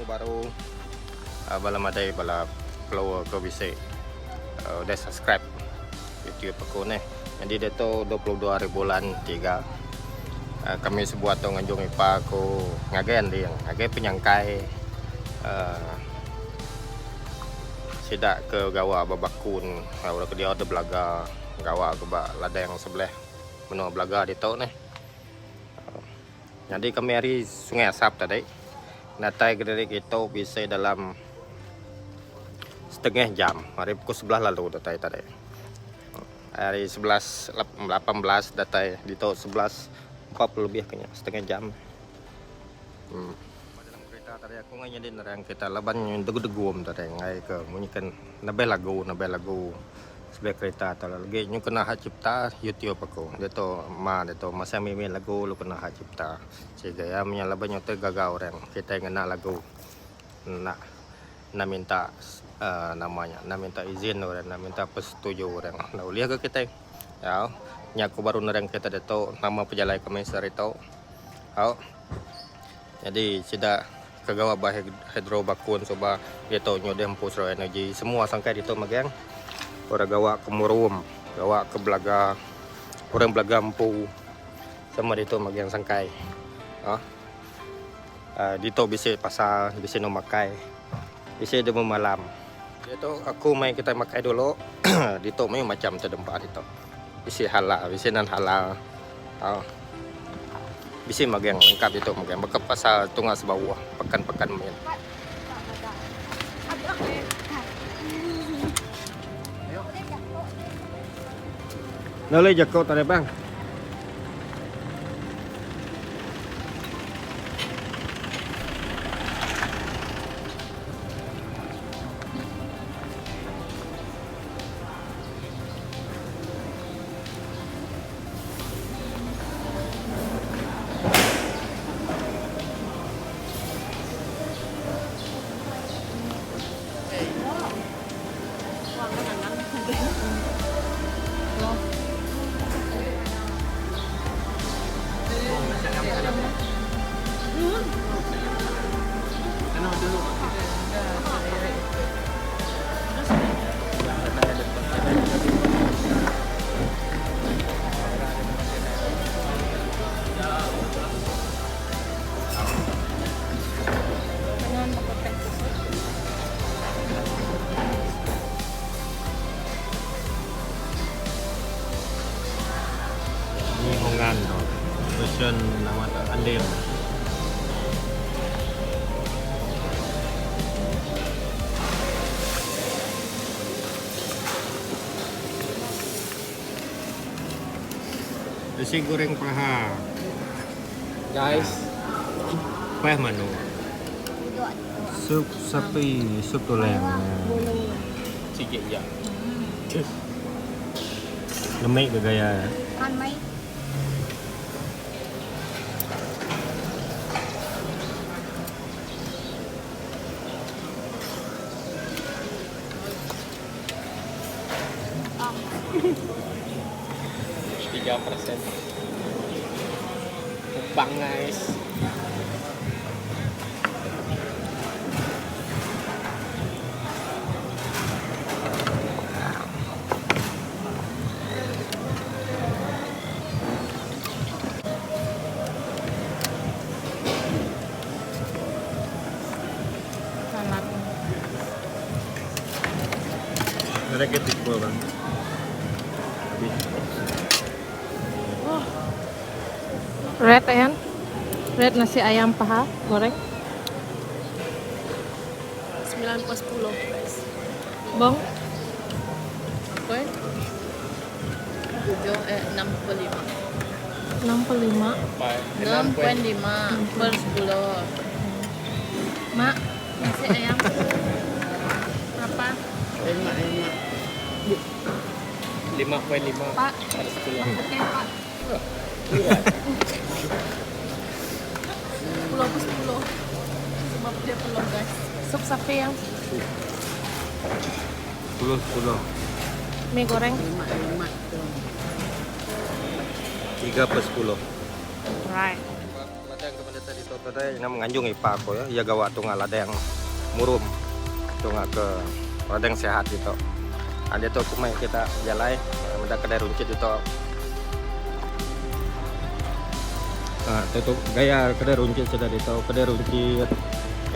baru bala madai bala follower ko bisa udah subscribe YouTube aku nih. Jadi dia tu 22 hari bulan 3 kami sebuah tu nganjung ipa aku ngagen dia ngagen penyangkai sidak ke gawa babakun udah ke dia ada belaga gawa ke ladang sebelah menua belaga di tau nih. Jadi kami hari Sungai Asap tadi natai gerik itu bisa dalam setengah jam hari pukul 11 lalu datai tadi hari 11 18 datai di tau 11:40 lebih kayaknya setengah jam. Dalam kereta tadi aku nganyadin orang kita laban degu-degum tadi ngai ke munyikan nabe lagu sebelah kereta atau lagi nyu kena hak cipta YouTube aku dia tu masa mimin lagu lu kena hak cipta sehingga ya menyalaban nyu gagau orang kita ngena lagu nak minta namanya nak minta izin orang nak minta persetuju orang nak uliah ke kita ya nyaku baru nerang kita dia tu nama pejalai komisar itu jadi tidak kegawa bah hidro bakun coba dia tu nyu dempo sro energi semua sangkai itu magang orang gawa ke Murum, gawa ke Belaga, orang Belaga Empu, sama itu magian sangkai. Dito bisa pasal, bisa no makai, bisa demo malam. Dito aku main kita makai dulu, dito main macam terdempat itu. Bisa halal, bisa nan halal. Bisa magian lengkap itu magian. Baka pasal tungas bawah, pekan-pekan main. Nolai jakau tadi bang. Hongan version nama Andir. Nasi goreng paha. Guys. Paha manu. Sup sapi, sup tulang. Sikit je. Lemik ke gaya? Kan mai. Tiga persen bang guys. Salad. Ada ketik bang. Red ayan. Red nasi ayam paha goreng. 9 plus 10 guys. Bong. Oke. 65. 65. 6.5 per 10. Mak, nasi ayam berapa? 5.5 Pak. per 10. Oke, Pak. 10 plus 10. Sebab dia belum, guys. Sup sapi yang 10. mie goreng 3 plus 10. right. Ladang kepada tadi Itu tadi yang menganjung ipa ko ya, ia gawa tu ladang murum, tu ke ladang sehat itu. Ada tu kumai kita jalai, mendak kedai runcit itu. Nah, itu gaya kedai runcit sudah itu, kedai runcit.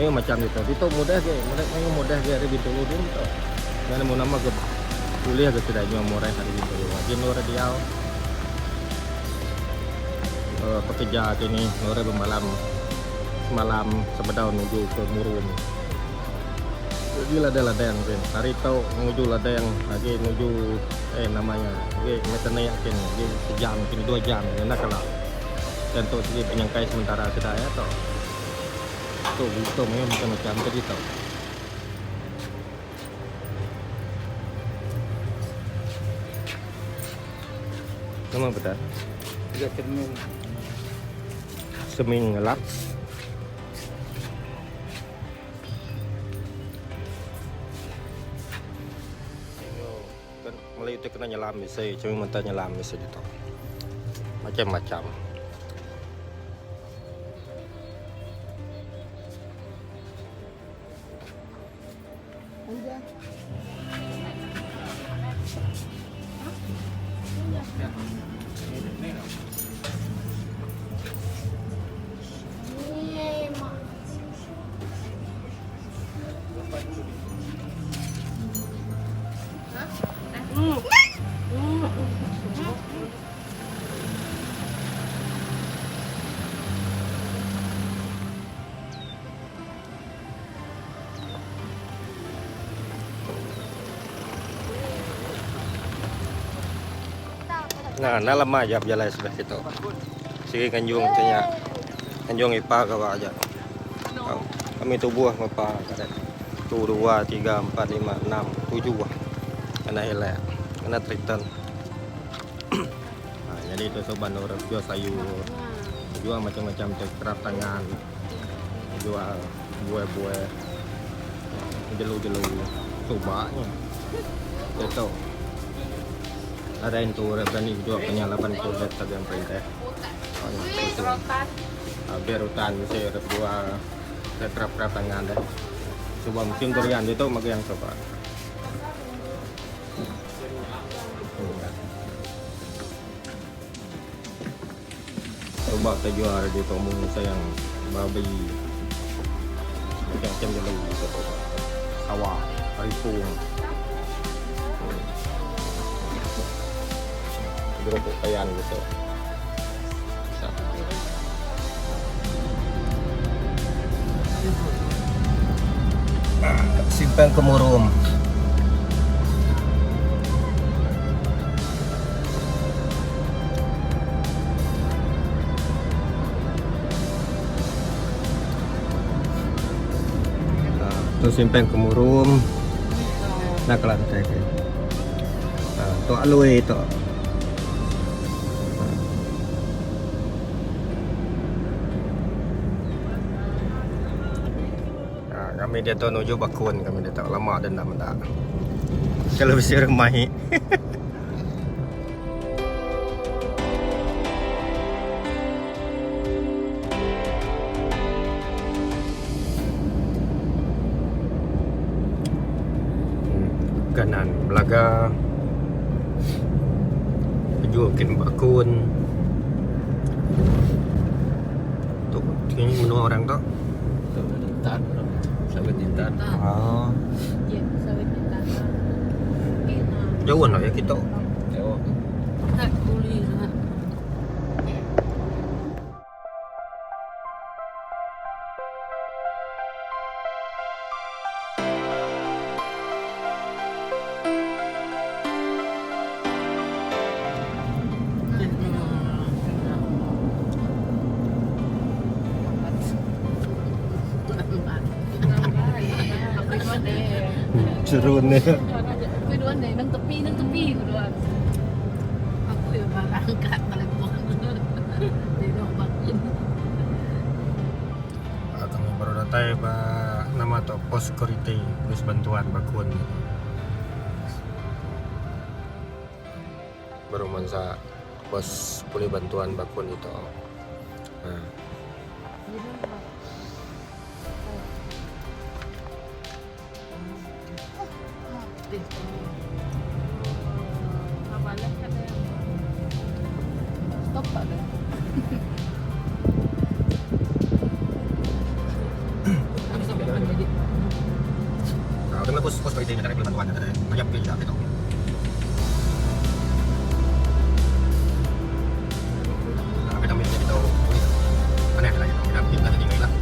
Macam itu mudah ke hari itu lu itu. Yang mau nama ke kuliah ke sudah nyomorai hari itu. Di Nora Diau. Pekerja ini Nora malam sebedau menuju ke Murum. Jadi ladang kan. Hari tahu menuju ladang lagi menuju namanya. Lagi metode yakin lagi sejam mungkin 2 jam enak kalau. Dan tu segi penyangkai sementara sudah ya toh. Itu memang macam-macam tadi tau. Nama betul? Tiga cermin. Seming ngelap. Kan mulai itu kena nyelam bisa, cuma mentah nyelam bisa gitu. Macam-macam. Nah, lama aja jalan sebelah situ. Sige kanjung tanya. Kanjung ipa kawa aja. Kami tubuh apa kada. 1 2 3 4 5 6 7 wah. Kena hele. Kena triton. Nah, jadi itu sobat orang jual sayur. Jual macam-macam kerap tangan. Jual buah-buah. Jelu-jelu cobanya. Itu. Ada yang tuh berani jual penyalaban kulit tadi yang perintah. Berutan bisa jual kerap tangan deh. Coba musim durian itu maka yang coba. Coba kita jual di tomung sayang babi. Macam jelu gitu. Sawah, karipung. Gerobak kayan gitu. Simpang ke Murum. Itu simpang ke Murum. Nah kelantai kayak. Itu alue itu. Kami dia tahu nuju bakun, kami dia tahu lama dan tak. Kalau bisa remai. Kanan belaga. Jualkin bakun. Tuh, ini menu orang tu. Sawit intan. Ah, Iya, sawit intan. jauhan lah ya kita. Ewo. Tak kuli lah. Seru nih. Kedua nih, nang tepi kedua. Aku ya angkat telepon. Di rumah. Kami baru datang nama atau pos security, pos bantuan bakun. Baru masa pos pulih bantuan bakun itu. Nah, Stop pak deh. Harus sampai kan jadi. Nah, dengan pos PIT nya dari bantuan dari banyak kerja gitu. Nah, kita minta gitu. Aneh lah gitu. Kita minta tinggal lah.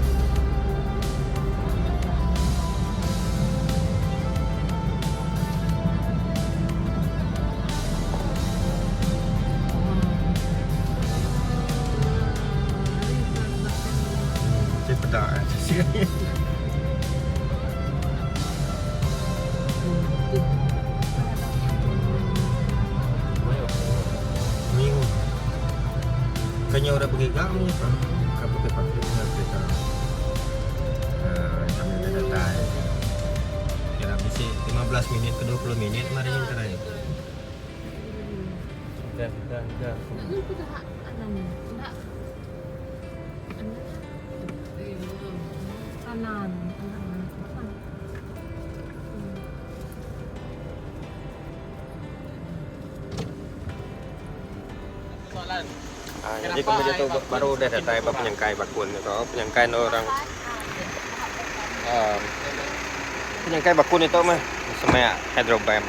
Cepet sih. Minggu. Kayaknya udah pergi kami pak. Kamu pakai dengan kita. Kami udah datang. Kira bisa 15 menit ke 20 menit mari yang terakhir. Dah. Kanan. Soalan. Jadi kemudian itu baru udah datang penyangkai bakun itu penyangkai orang penyangkai bakun itu mah semuanya hidrobam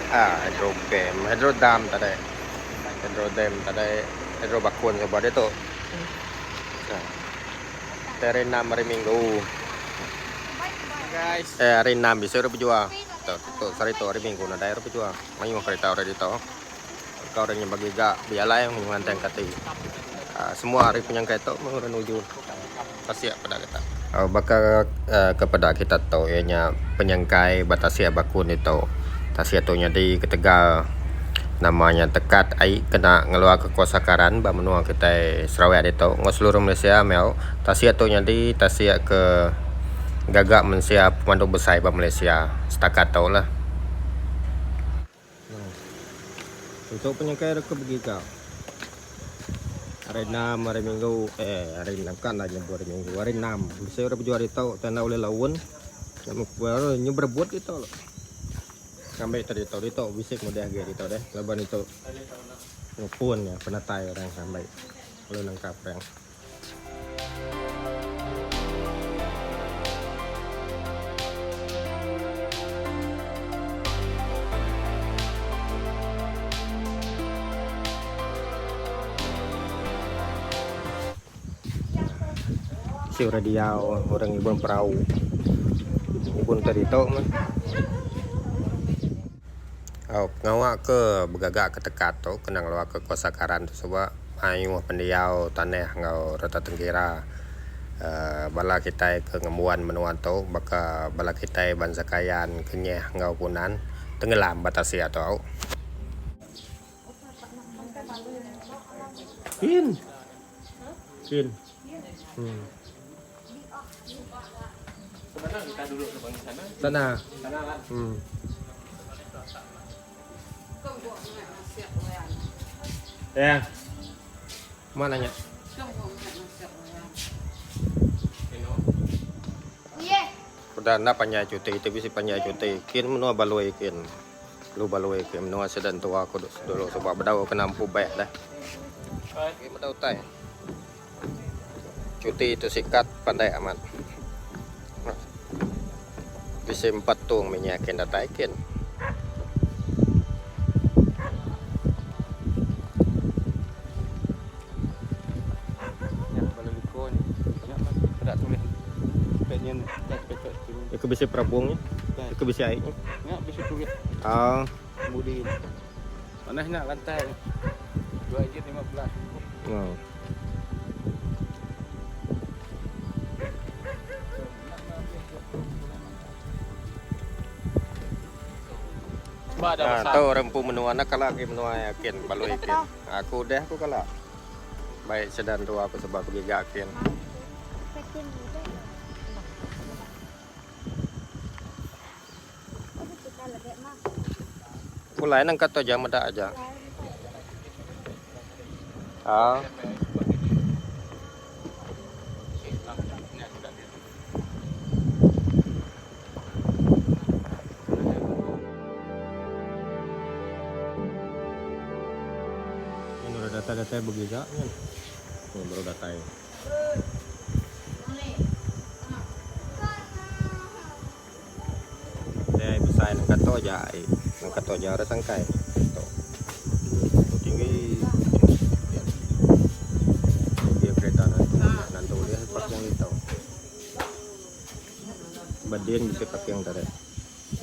hidrodam tadi hidrobakun coba itu dari 6 hari Minggu Guys. hari 6 bisa udah berjual tuh hari itu hari Minggu ada udah berjual main mau kereta udah itu kau udah nyembagi gak biarlah yang menganteng kati semua hari penyangkai itu menuju tasia pada kita bakal kepada kita tahu ianya penyangkai batasia bakun itu tasia tu di Tegal namanya tekat ai kena ngeluar ke Kosakaran ba menua kita Sarawak itu seluruh Malaysia mel tasia tu di tasia ke gagak mensia pemandu besar ba Malaysia setakat tau lah untuk penyangkai ke begitu hari 6 hari Minggu hari 6 kan aja hari Minggu hari 6 bisa udah berjual itu tanah oleh lawan baru nyeberbut itu loh sampai tadi itu bisik mudah gitu itu deh leban itu ngepun ya penatai orang sampai lalu nangkap yang si radial orang ibon perahu ibon tadi itu mah ngawa ke begagak ke tekat tu kenang lawa ke Kosakaran tu sebab ayu pendiau tanah ngau rata tenggira bala kita ke ngemuan menuan tu baka bala kita bansakayan kenyeh ngau punan tenggelam batasi atau pin Sebenarnya kita dulu ke bang sana. sana Sana kan. ya mananya udah na panya cuti itu bisa panya cuti kin menua baloi kin lu baloi kin menua sedan tua aku dulu sebab bedau kenampu baik dah bedau tai cuti itu sikat pandai amat bisa 4 tuang minyakin dataikin itu bisa perabungnya itu bisa airnya Nggak bisa tulis. Budi Panasnya lantai. 2,15. oh. Ada tahu rempu menua nak kalah ke menua yakin balu yakin aku deh aku kalah baik sedan tua aku sebab pergi yakin mulai nang kata jam ada aja data begitu kan. Ini baru data. Đây bisa nang kato jai, nang kato jara sangkai. Tuh. Tinggi. Dia kereta nanti lihat pak yang itu. Badian bisa pakai yang tadi.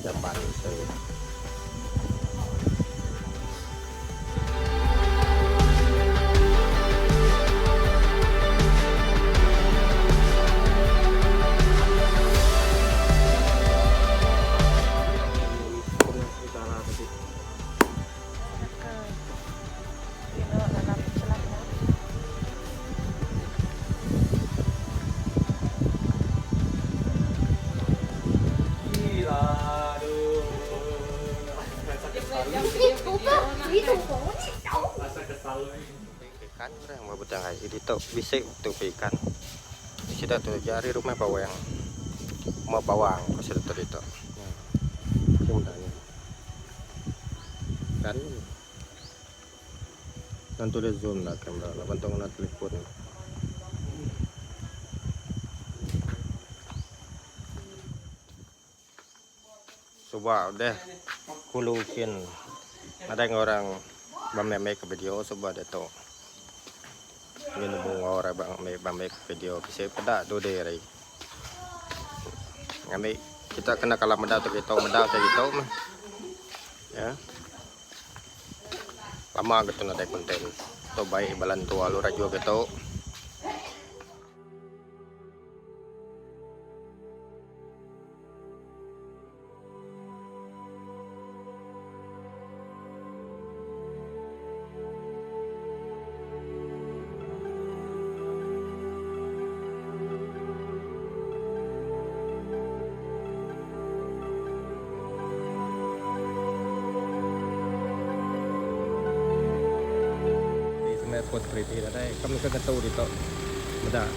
Jamban saya. Ikan orang mau betang aja dito bisa untuk ikan. Sudah tuh jari rumah bawang. Mau bawang sudah tuh dito. Semuanya. Kan nanti dia zoom lah kamera, bantang nak telepon. Coba deh kulukin ada yang orang make video coba deh tuh ini bunga orang make video bisa pada tuh deh ray ngambil kita kena kalah medal tuh gitu mah ya lama gitu nanti konten tuh baik balan tua lu rajo gitu. Pot kereta ada kami ke tahu di tok beda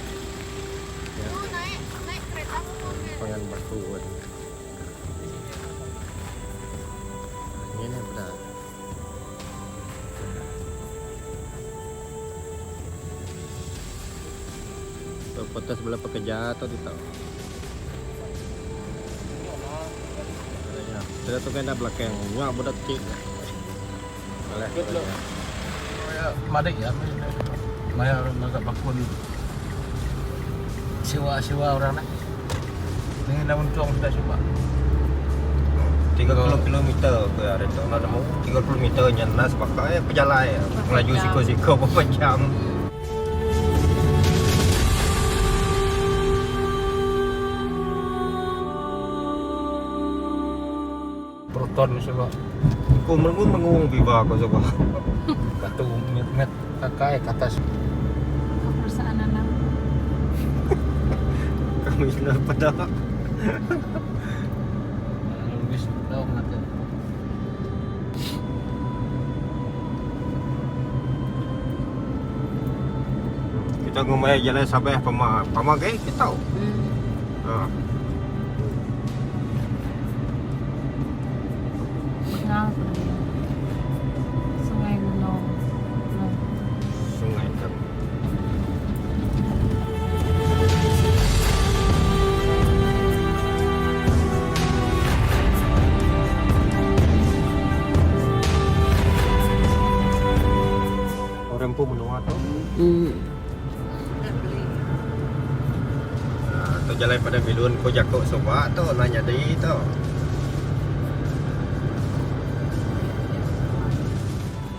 ya naik kereta pengen batu ini beda tuh potas sebelah pekerja atau di tok ada tuh kena belakang nyak bodak cik boleh Madik ya, Maya agak bakun sewa orang nak. Ini dah untung sudah coba. 30 km ke arah itu. Mana mau 30 meter nyanas pakai pejalan ya. Melaju siko-siko berapa jam. Proton coba. Kau mengung biba kau coba. Batu met kakai ke atas. Kepersaan anak. Kami sudah pada. Habis dah nanti. Kita ngomong jalan sampai pamagai kita tahu. Nah, Sungai Gunung. Sungai kan. Orang pun menua tu. Tu jalan pada bilun kau jakok soba tu nanya dia tu.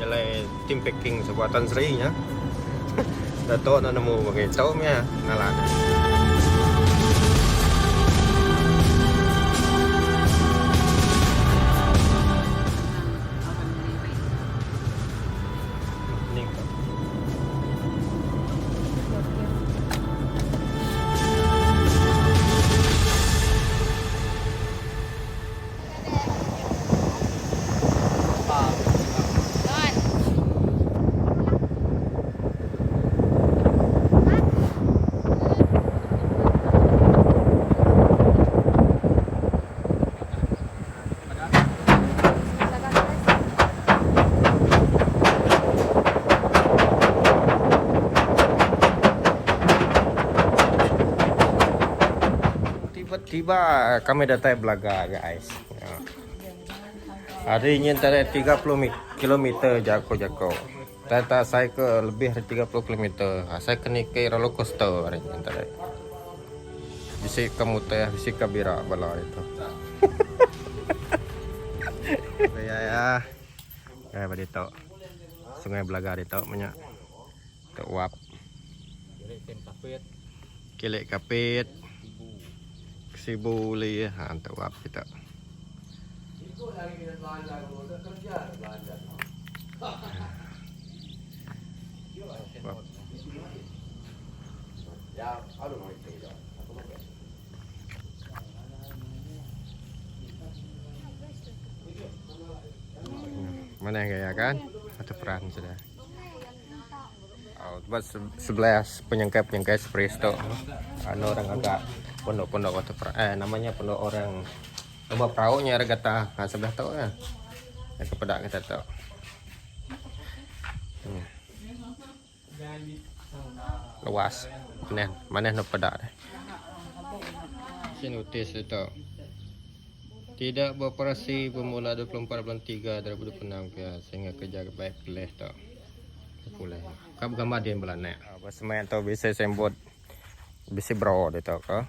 Jalan tim packing sebuah Tan Sri nya. Dato nak nemu bagi tahu nya ngalah. Ning tu. Tiba kami datang Belaga guys. Ya. Hari ini antara 30 km jako. Data saya ke lebih dari 30 km. Saya kena ke roller coaster hari ini antara. Bisa kamu teh, bisa kabira bala itu. Ya. Kayak begitu. Sungai Belaga itu banyak. Uap. Kelek kapit. Sibu li hantu uap kita. Mana yang gaya kan? Atau peran sudah. Buat 11 penyangkai seperti itu. Anu orang agak pondok atau namanya pondok orang rumah perahunya ada kata sebelah tu ya. Kepedak kita tu. Luas. Mana nak pedak dah. Sini notis itu. Tidak beroperasi bermula 24 bulan 3 2026 ke sehingga kerja baik boleh tak. Boleh. Kau gambar dia bulan ni. Semen tu bisa sembut bisa bro dia tu ke.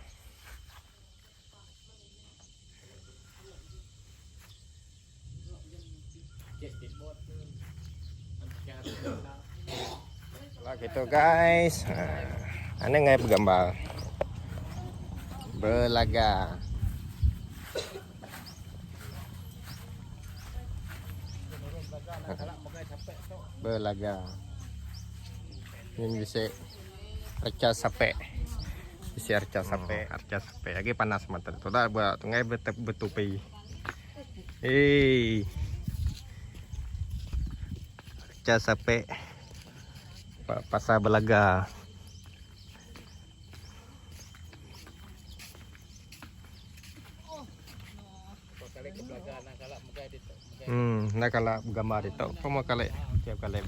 Lah gitu guys. Ane ngai bergambar. Belaga. Belaga. Ini bisa arca sampai. Bisa arca sampai. Lagi panas mata. Tu dah buat tungai betupi. Arca sampai. Pasar Belaga. Nak kalah gambar itu. Kamu kali tiap kali.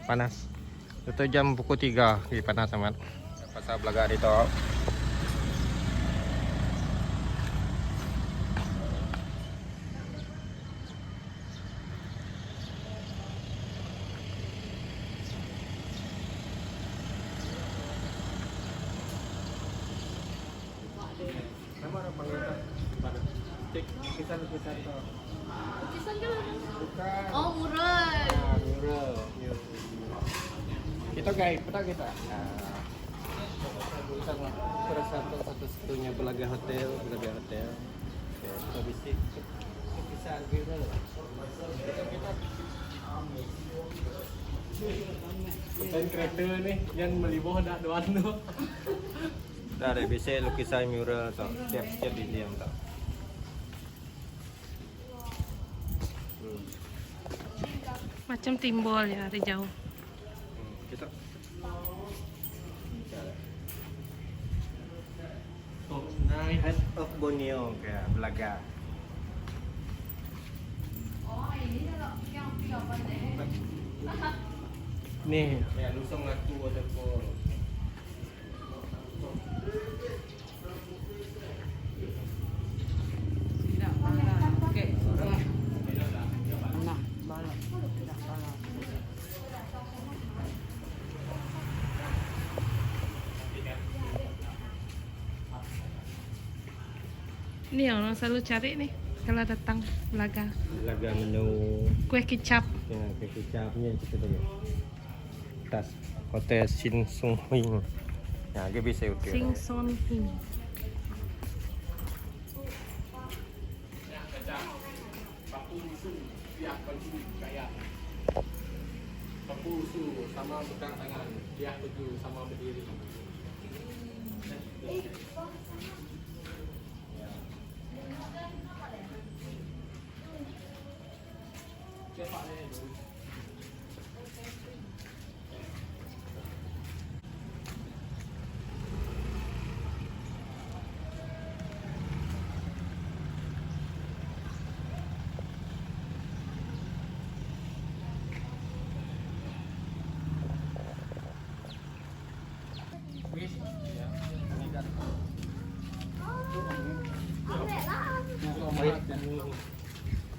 Panas. Itu jam pukul 3 di panas amat. Pasar Belaga itu. Lukisan tuh. Lukisan juga. Bukan. Oh, mural. Mural. Kita guys, pernah kita. Tulisan satu-satunya Belaga Hotel. Kita bisa lukisan mural. Dan kereta nih yang melibuh dah doan tu. Dah bisa lukisan mural tu. Setiap di diam tu. Macam timbul ya dari jauh. Kita. Night of Borneo ke Belaga. Nih, ya lusung aku waterfall. Ini yang orang selalu cari nih kalau datang Belaga. Belaga menu Kue kicap. ya kecapnya kita tadi. Tas hotel Sin Sung Hing. Ya, dia bisa utir. Sing Son Hing. Papusu sama pegang tangan, dia tuju sama berdiri.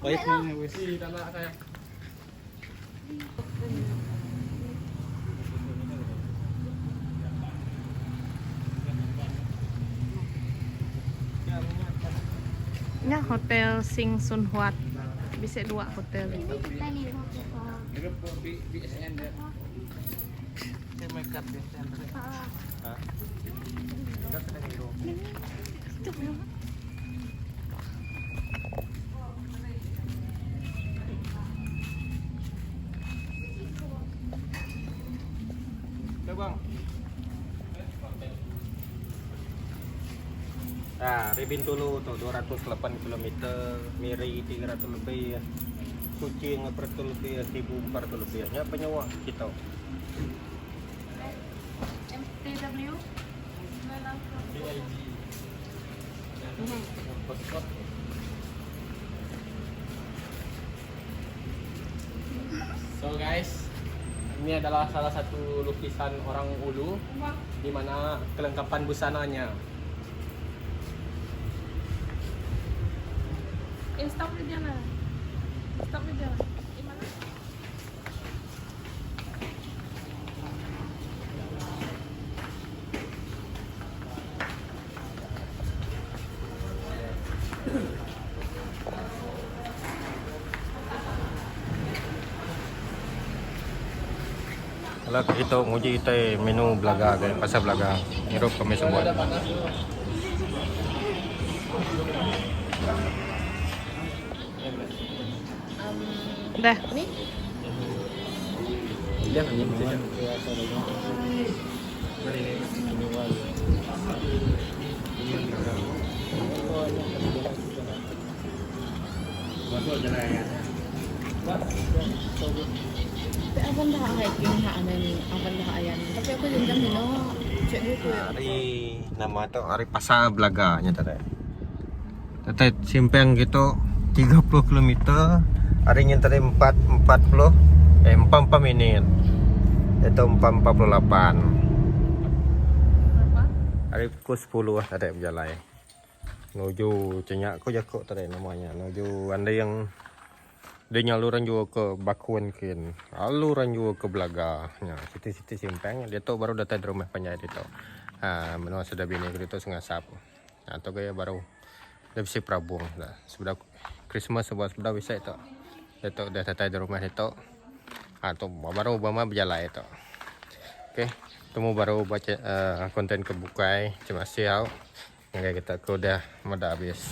Baik ni wis. Tak nak saya. Nya hotel Sing Sun Huat. Bisa 2 hotel. Ini kita nih waktu BSN dia. Saya make up BSN. Hah? Bang. Nah, Ribintulu tuh 208 km, Miri 300 lebih, Suci 400 lebih, 1400 lebih. Ya penyewa kita. MTW. So guys, ini adalah salah satu lukisan orang Ulu di mana kelengkapan busananya. Stop di jalan. Stop di jalan. Gimana? Kalau kita nguji kita menu belaga ke pasar belaga, hirup kami semua. Dah, nih. Dia hanya bisa. Tapi awan dah hiking hak ni, awan dah ayan. Tapi aku jangan ni no, cek buku ya. Hari nama tu hari pasar belaganya tadi. Tadi simpang gitu 30 km. Hari ini tadi 4 menit. Itu 4:48. Hari pukul 10 tadi berjalan. Menuju Cenyak ko jakok tadi namanya. Menuju anda yang dia nyaluran juga ke Bakuan kin, aluran juga ke Belaga. Ya, siti simpang. Dia tu baru datang di rumah penjahit itu. Menua sudah bini itu sengasap. Atau gaya baru dia bisa Prabung. Sudah Christmas sudah bisa itu. Itu dah datang di rumah itu. Atau baru Obama berjalan itu. Oke, temu baru baca konten kebukai. Cuma siau. Yang kita udah habis.